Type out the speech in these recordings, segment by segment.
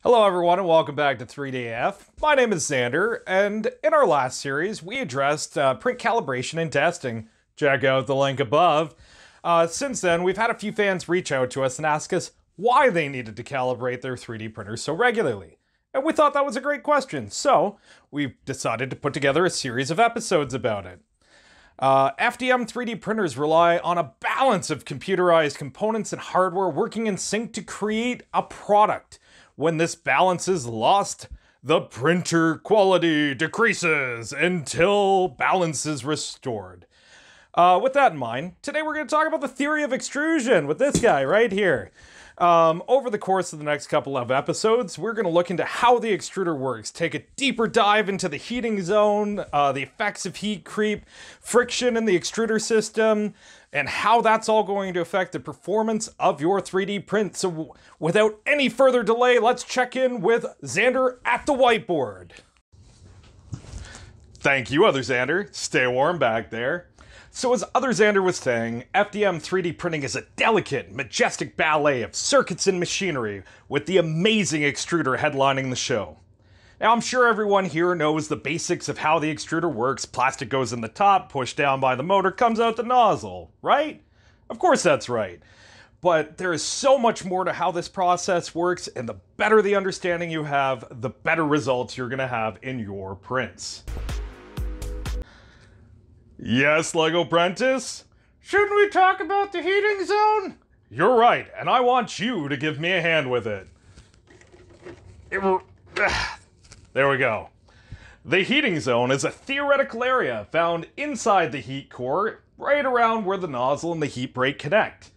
Hello everyone and welcome back to 3DF. My name is Zander, and in our last series we addressed print calibration and testing. Check out the link above. Since then we've had a few fans reach out to us and ask us why they needed to calibrate their 3D printers so regularly. And we thought that was a great question, so we've decided to put together a series of episodes about it. FDM 3D printers rely on a balance of computerized components and hardware working in sync to create a product. When this balance is lost, the printer quality decreases until balance is restored. With that in mind, today we're going to talk about the theory of extrusion with this guy right here. Over the course of the next couple of episodes, we're going to look into how the extruder works, take a deeper dive into the heating zone, the effects of heat creep, friction in the extruder system, and how that's all going to affect the performance of your 3D print. So without any further delay, let's check in with Zander at the whiteboard. Thank you, other Zander. Stay warm back there. So as other Zander was saying, FDM 3D printing is a delicate, majestic ballet of circuits and machinery, with the amazing extruder headlining the show. Now I'm sure everyone here knows the basics of how the extruder works. Plastic goes in the top, pushed down by the motor, comes out the nozzle, right? Of course that's right. But there is so much more to how this process works, and the better the understanding you have, the better results you're gonna have in your prints. Yes, Lego Prentice? Shouldn't we talk about the heating zone? You're right, and I want you to give me a hand with it. There we go. The heating zone is a theoretical area found inside the heat core, right around where the nozzle and the heat break connect.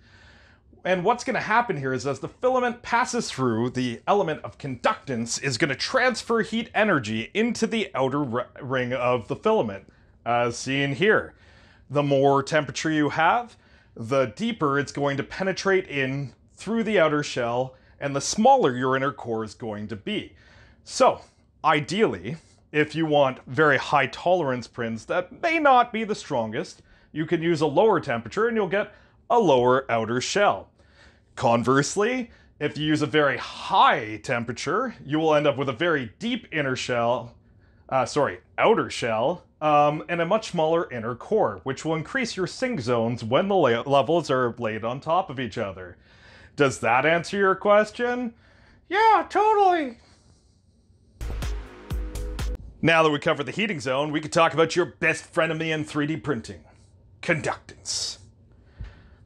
And what's going to happen here is as the filament passes through, the element of conductance is going to transfer heat energy into the outer ring of the filament, as seen here. The more temperature you have, the deeper it's going to penetrate in through the outer shell, and the smaller your inner core is going to be. So, ideally, if you want very high tolerance prints that may not be the strongest, you can use a lower temperature and you'll get a lower outer shell. Conversely, if you use a very high temperature, you will end up with a very deep outer shell, and a much smaller inner core, which will increase your sink zones when the levels are laid on top of each other. Does that answer your question? Yeah, totally. Now that we covered the heating zone, we could talk about your best frenemy in 3D printing, conductance.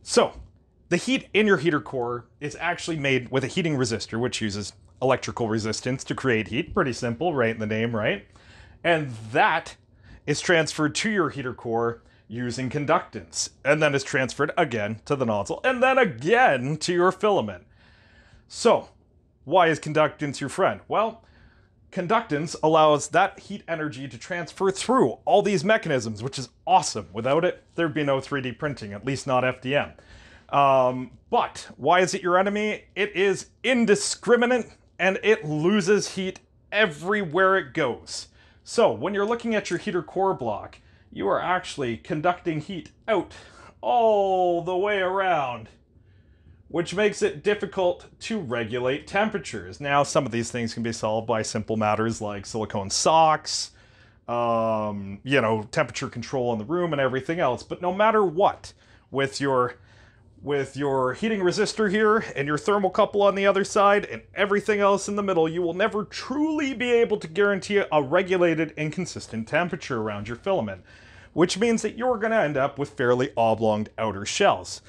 So, the heat in your heater core is actually made with a heating resistor, which uses electrical resistance to create heat. Pretty simple, right in the name, right? And that is transferred to your heater core using conductance, and then is transferred again to the nozzle, and then again to your filament. So, why is conductance your friend? Well, conductance allows that heat energy to transfer through all these mechanisms, which is awesome. Without it, there'd be no 3D printing, at least not FDM. But why is it your enemy? It is indiscriminate, and it loses heat everywhere it goes. So, when you're looking at your heater core block, you are actually conducting heat out all the way around, which makes it difficult to regulate temperatures. Now, some of these things can be solved by simple matters like silicone socks, temperature control in the room and everything else. But no matter what, with your heating resistor here and your thermocouple on the other side and everything else in the middle, you will never truly be able to guarantee a regulated and consistent temperature around your filament, which means that you're going to end up with fairly oblong outer shells.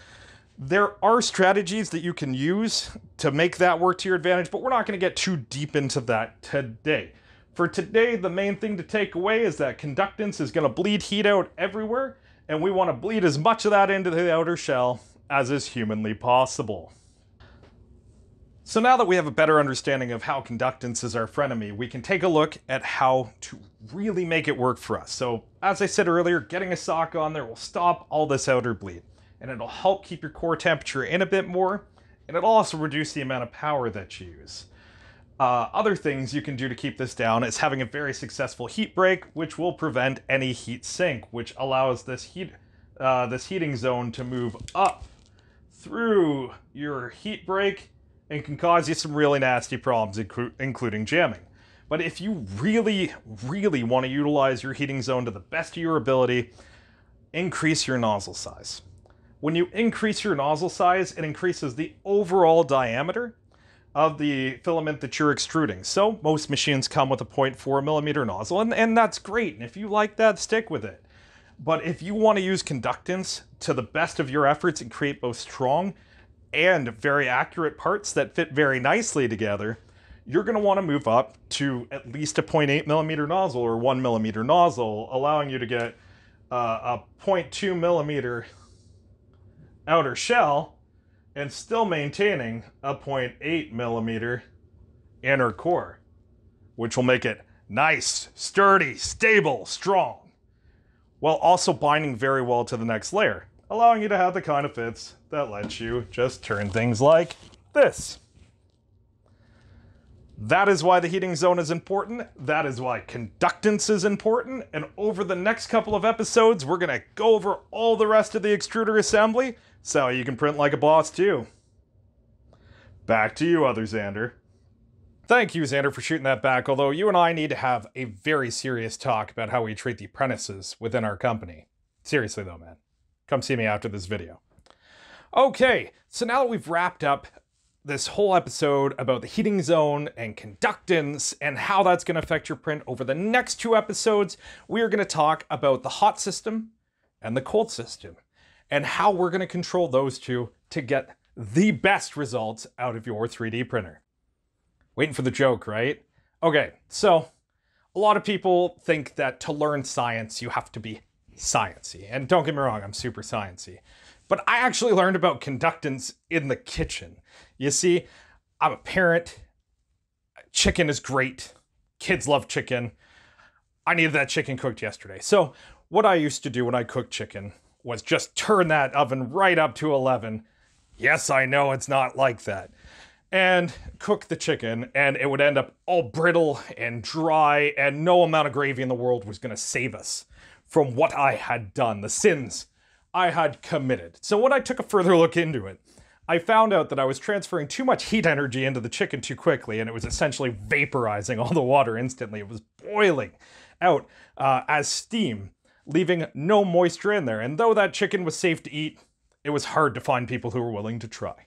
There are strategies that you can use to make that work to your advantage, but we're not going to get too deep into that today. For today, the main thing to take away is that conductance is going to bleed heat out everywhere, and we want to bleed as much of that into the outer shell as is humanly possible. So now that we have a better understanding of how conductance is our frenemy, we can take a look at how to really make it work for us. So, as I said earlier, getting a sock on there will stop all this outer bleed, and it'll help keep your core temperature in a bit more, and it'll also reduce the amount of power that you use. Other things you can do to keep this down is having a very successful heat break, which will prevent any heat sink, which allows this heating zone to move up through your heat break and can cause you some really nasty problems, including jamming. But if you really, really want to utilize your heating zone to the best of your ability, increase your nozzle size. When you increase your nozzle size, it increases the overall diameter of the filament that you're extruding. So most machines come with a 0.4 millimeter nozzle, and that's great. And if you like that, stick with it. But if you want to use conductance to the best of your efforts and create both strong and very accurate parts that fit very nicely together, you're going to want to move up to at least a 0.8 millimeter nozzle or 1 millimeter nozzle, allowing you to get a 0.2 millimeter outer shell and still maintaining a 0.8 millimeter inner core, which will make it nice, sturdy, stable, strong, while also binding very well to the next layer, allowing you to have the kind of fits that lets you just turn things like this. That is why the heating zone is important. That is why conductance is important. And over the next couple of episodes, we're going to go over all the rest of the extruder assembly so you can print like a boss too. Back to you, other Zander. Thank you, Zander, for shooting that back, although you and I need to have a very serious talk about how we treat the apprentices within our company. Seriously though, man. Come see me after this video. Okay, so now that we've wrapped up this whole episode about the heating zone and conductance and how that's going to affect your print, over the next 2 episodes, we are going to talk about the hot system and the cold system and how we're going to control those two to get the best results out of your 3D printer. Waiting for the joke, right? Okay, so a lot of people think that to learn science, you have to be sciencey. And don't get me wrong, I'm super sciencey. But I actually learned about conductance in the kitchen. You see, I'm a parent. Chicken is great. Kids love chicken. I needed that chicken cooked yesterday. So what I used to do when I cooked chicken was just turn that oven right up to 11. Yes, I know it's not like that. And cook the chicken, and it would end up all brittle and dry, and no amount of gravy in the world was going to save us from what I had done, the sins I had committed. So when I took a further look into it, I found out that I was transferring too much heat energy into the chicken too quickly, and it was essentially vaporizing all the water instantly. It was boiling out as steam, leaving no moisture in there. And though that chicken was safe to eat, it was hard to find people who were willing to try.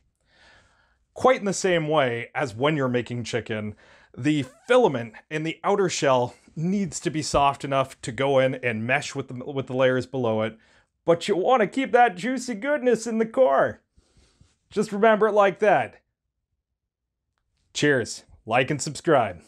Quite in the same way as when you're making chicken, the filament in the outer shell needs to be soft enough to go in and mesh with the layers below it, but you want to keep that juicy goodness in the core. Just remember it like that. Cheers. Like and subscribe.